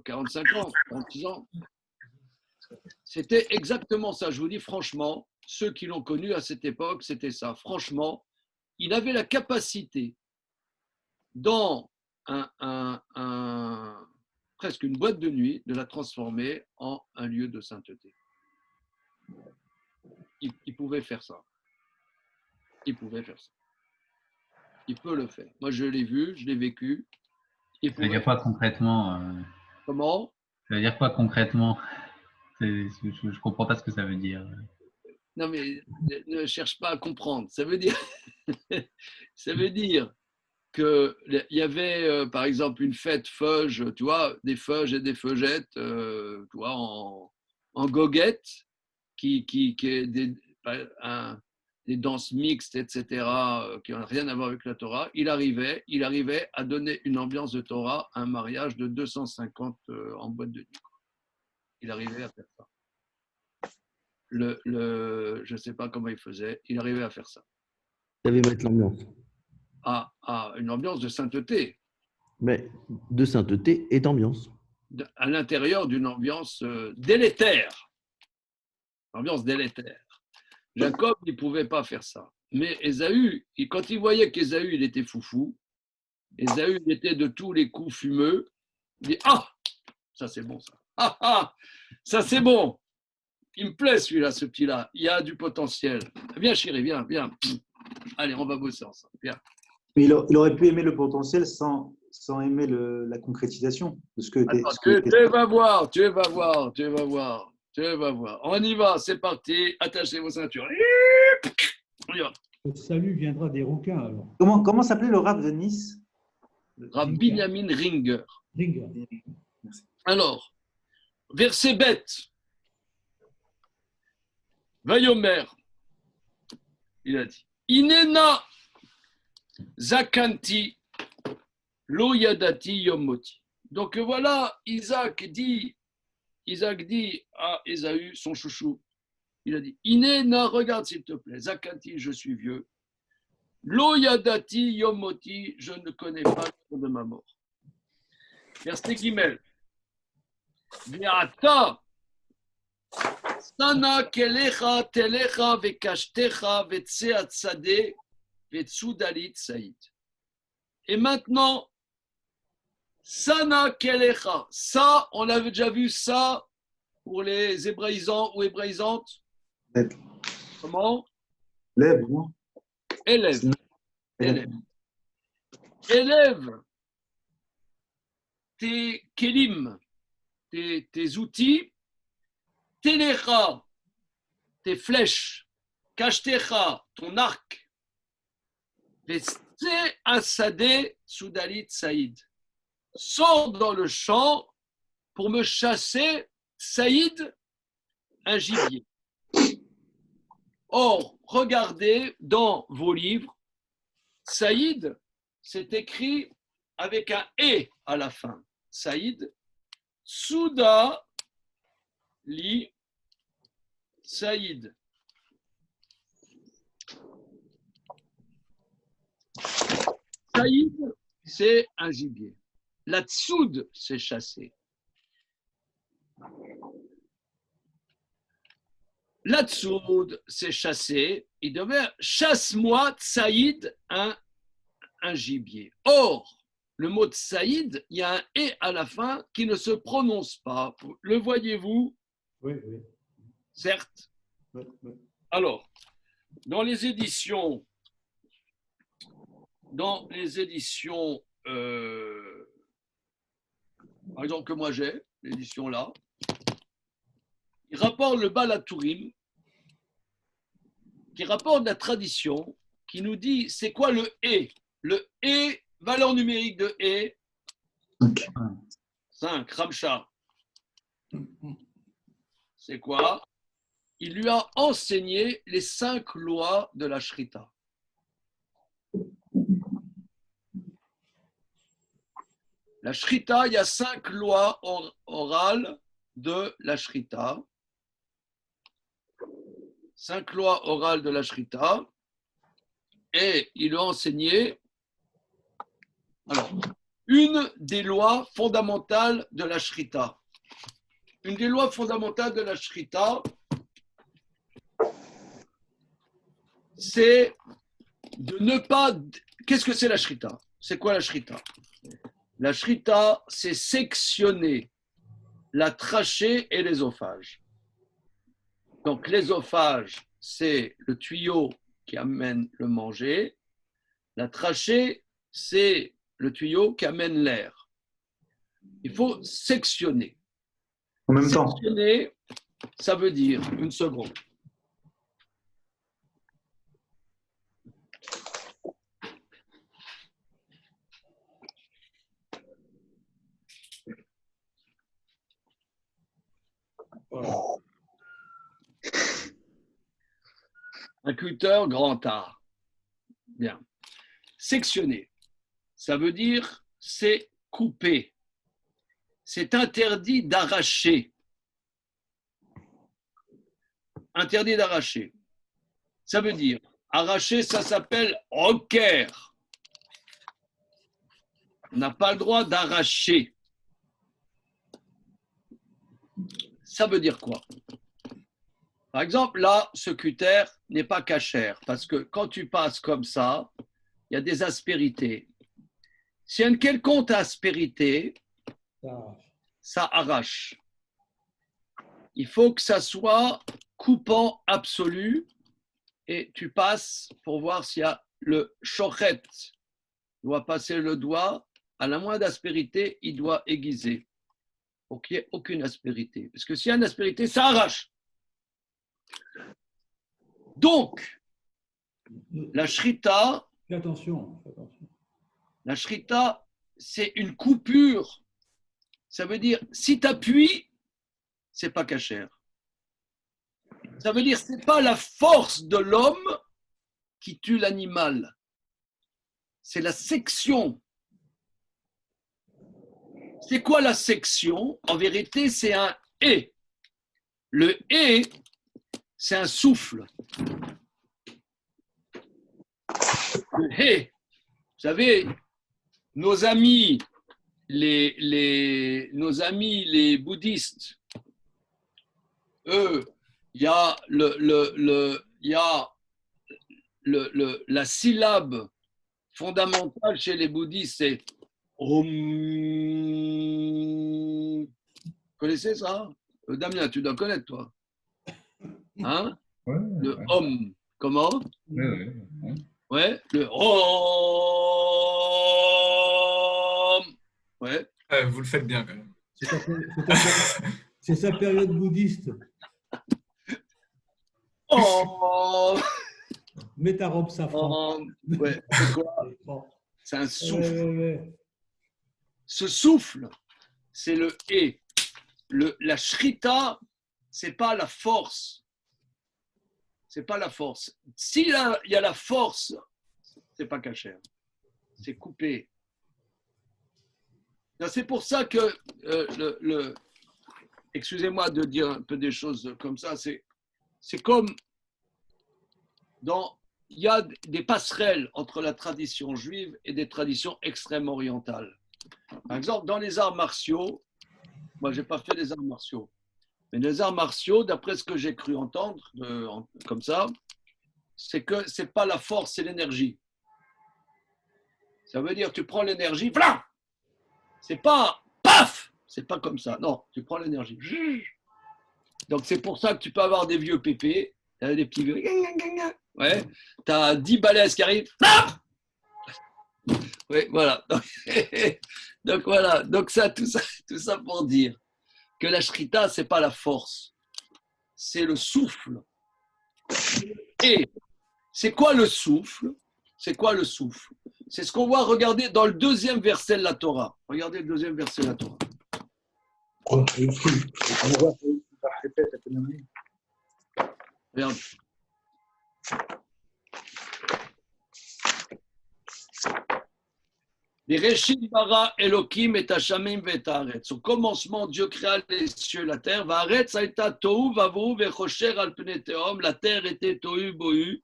45 ans, 26 ans, c'était exactement ça. Je vous dis franchement, ceux qui l'ont connu à cette époque, c'était ça. Franchement, il avait la capacité, dans presque une boîte de nuit, de la transformer en un lieu de sainteté. Il pouvait faire ça. Il pouvait faire ça. Il peut le faire. Moi, je l'ai vu, je l'ai vécu. Ça veut dire quoi concrètement Comment? Ça veut dire quoi concrètement? Je ne comprends pas ce que ça veut dire. Non, mais ne cherche pas à comprendre. Ça veut dire, ça veut dire qu'il y avait, par exemple, une fête feuge, tu vois, des feuges et des feugettes, tu vois, en goguette, qui est des danses mixtes, etc., qui n'ont rien à voir avec la Torah. Il arrivait à donner une ambiance de Torah à un mariage de 250 en boîte de nuit. Il arrivait à faire ça. Je ne sais pas comment il faisait, il arrivait à faire ça. Il avait mettre l'ambiance. Une ambiance de sainteté. Mais de sainteté et d'ambiance. À l'intérieur d'une ambiance délétère. Ambiance délétère. Jacob, il ne pouvait pas faire ça. Mais Ésaü, quand il voyait qu'Ésaü, il était foufou, Ésaü, il était de tous les coups fumeux, il dit « Ah, ça c'est bon ça. Ah, ah, ça c'est bon. Il me plaît celui-là, ce petit-là. Il y a du potentiel. Viens chérie, viens. Allez, on va bosser ensemble. Viens. » Mais il aurait pu aimer le potentiel sans aimer la concrétisation de ce que tu vas voir. On y va, c'est parti. Attachez vos ceintures. On y va. Le salut viendra des rouquins alors. Comment s'appelait le Rav de Nice? Rav Binyamin Ringer. Merci. Alors, verset bête. Vayomer. Il a dit Inena Zakanti Lo Yadati Yomoti. Donc voilà, Isaac dit à Ésaü, son chouchou, il a dit Inena, regarde s'il te plaît, Zakanti, je suis vieux. Lo Yadati Yomoti, je ne connais pas le jour de ma mort. Verset Gimel. Viata Sana kelecha telecha vekashtecha vetseat sade vetsudalit saïd. Et maintenant, Sana kelecha. Ça, on avait déjà vu ça pour les hébraïsants ou hébraïsantes. Comment? Lève, non? Élève. Élève tes kelim, tes outils. Telecha, tes flèches, Kashtecha, ton arc, Vetse Asade Soudalit Saïd. Sors dans le champ pour me chasser, Saïd, un gibier. Or, regardez dans vos livres, Saïd, c'est écrit avec un « et » à la fin. Saïd, Souda, Li Saïd. Saïd, c'est un gibier. La tsoud, c'est chasser. La tsoud, c'est chasser. Il devait chasse-moi, Saïd, un gibier. Or, le mot Saïd, il y a un et à la fin qui ne se prononce pas. Le voyez-vous? Oui. Certes. Oui. Alors, dans les éditions, par exemple que moi j'ai, l'édition là, il rapporte le Baal HaTurim, qui rapporte la tradition, qui nous dit c'est quoi le E. Le E, valeur numérique de E, 5, Ramcha. C'est quoi? Il lui a enseigné les 5 lois de la Shrita. La Shrita, il y a 5 lois orales de la Shrita. 5 lois orales de la Shrita. Et il lui a enseigné une des lois fondamentales de la Shrita. Une des lois fondamentales de la Shrita, c'est de ne pas... Qu'est-ce que c'est la Shrita? C'est quoi la Shrita? La Shrita, c'est sectionner la trachée et l'ésophage. Donc, l'ésophage, c'est le tuyau qui amène le manger. La trachée, c'est le tuyau qui amène l'air. Il faut sectionner. En même temps. Sectionner, ça veut dire, une seconde. Un cutter grand A. Bien. Sectionner, ça veut dire c'est couper. C'est interdit d'arracher. Interdit d'arracher. Ça veut dire, arracher, ça s'appelle rocker. On n'a pas le droit d'arracher. Ça veut dire quoi? Par exemple, là, ce cutter n'est pas cachère parce que quand tu passes comme ça, il y a des aspérités. S'il y a une quelconque aspérité, ça arrache. Il faut que ça soit coupant absolu et tu passes pour voir s'il y a le shochet. Tu dois passer le doigt, à la moindre aspérité, il doit aiguiser pour qu'il n'y ait aucune aspérité. Parce que s'il y a une aspérité, ça arrache. Donc, la shrita, Fais attention. La shrita, c'est une coupure. Ça veut dire, si tu appuies, c'est pas cachère. Ça veut dire, c'est pas la force de l'homme qui tue l'animal. C'est la section. C'est quoi la section? En vérité, c'est un « et ». Le « et », c'est un souffle. Le « et ». Vous savez, nos amis les bouddhistes, eux, il y a la syllabe fondamentale chez les bouddhistes, c'est Om. Vous connaissez ça? Damien, tu dois connaître, toi. Hein? Ouais, Le ouais. Om. Comment? Ouais. Ouais, le Om. Ouais. Vous le faites bien quand même. C'est sa période bouddhiste. Oh. Mets ta robe safran. Ouais, c'est quoi? C'est un souffle. Ce souffle, c'est le « et ». La shrita, c'est pas la force. C'est pas la force. S'il y a la force, c'est pas cachère. C'est coupé. C'est pour ça que excusez-moi de dire un peu des choses comme ça. C'est comme il y a des passerelles entre la tradition juive et des traditions extrêmes orientales. Par exemple, dans les arts martiaux, moi, je n'ai pas fait des arts martiaux, mais les arts martiaux, d'après ce que j'ai cru entendre, comme ça, c'est que ce n'est pas la force, c'est l'énergie. Ça veut dire, tu prends l'énergie, voilà. C'est pas paf, c'est pas comme ça. Non, tu prends l'énergie. Donc, c'est pour ça que tu peux avoir des vieux pépés, des petits vieux. Ouais, tu as 10 balaises qui arrivent. Oui, voilà. Donc voilà. Donc tout ça pour dire que la shrita, c'est pas la force. c'est le souffle. Et c'est quoi le souffle? C'est quoi le souffle? C'est ce qu'on va regarder dans le deuxième verset de la Torah. Regardez le deuxième verset de la Torah. Regarde. Bereshit bara Elokim et Hashamim et Haaretz. Au commencement, Dieu créa les cieux et la terre. Va'aretz haïta tohu vavohu vechosher al pnei tehom. La terre était tohu bohu,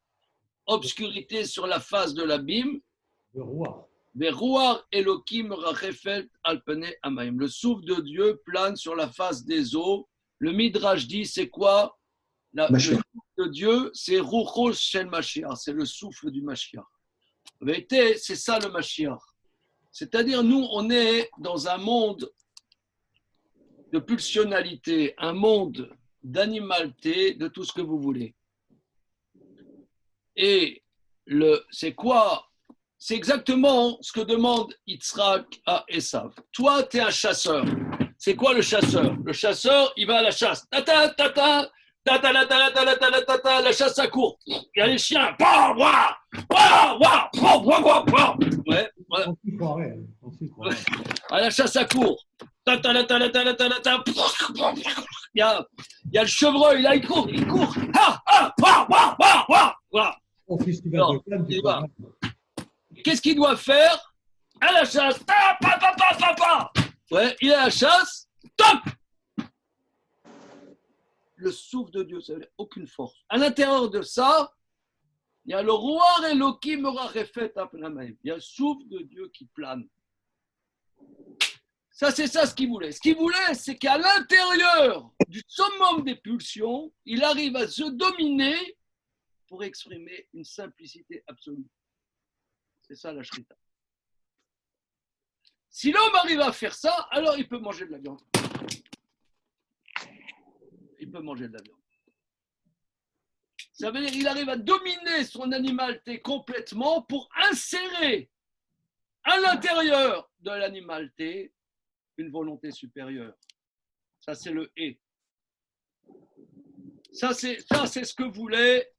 obscurité sur la face de l'abîme. Ve'ruach Elokim rachefet al pnei hamayim. Le souffle de Dieu plane sur la face des eaux. Le Midrash dit, c'est quoi? Le souffle de Dieu, c'est Rucho shel Mashiach, c'est le souffle du Mashiach. En vérité, c'est ça le Mashiach. C'est-à-dire, nous, on est dans un monde de pulsionalité, un monde d'animalité, de tout ce que vous voulez. Et c'est quoi? C'est exactement ce que demande Yitzhak à Esav. Toi, tu es un chasseur. C'est quoi le chasseur? Le chasseur, il va à la chasse. Tata, tata, tata, tata, tata, tata, tata, la chasse à court. Il y a les chiens. Ouais. On s'y croirait. À la chasse à court. Il y a le chevreuil, là, il court. Au festival de Cannes, il va. Qu'est-ce qu'il doit faire? À la chasse. Ouais, il est à la chasse. Top! Le souffle de Dieu, ça n'a aucune force. À l'intérieur de ça, il y a le roi Elohim rachefet al pnei hamayim. Il y a le souffle de Dieu qui plane. Ça, c'est ça ce qu'il voulait. Ce qu'il voulait, c'est qu'à l'intérieur du summum des pulsions, il arrive à se dominer pour exprimer une simplicité absolue. C'est ça la shrita. Si l'homme arrive à faire ça, alors il peut manger de la viande. Il peut manger de la viande. Ça veut dire qu'il arrive à dominer son animalité complètement pour insérer à l'intérieur de l'animalité une volonté supérieure. Ça, c'est le « et ». Ça, c'est ce que voulait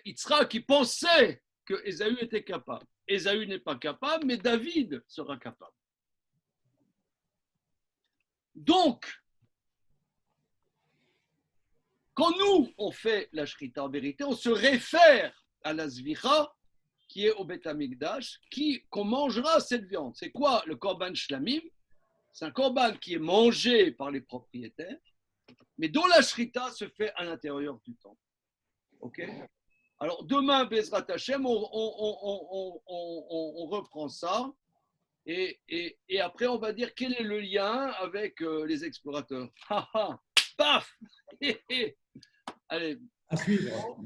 Yitzhak, qui pensait que Ésaü était capable. Ésaü n'est pas capable, mais David sera capable. Donc, quand nous, on fait la shrita en vérité, on se réfère à la zvicha qui est au Beth Amikdash, qu'on mangera cette viande. C'est quoi le korban shlamim? C'est un korban qui est mangé par les propriétaires, mais dont la shrita se fait à l'intérieur du temple. Ok? Alors, demain, Bezrat Hashem, on reprend ça. Et après, on va dire quel est le lien avec les explorateurs. Paf! Allez. À suivre.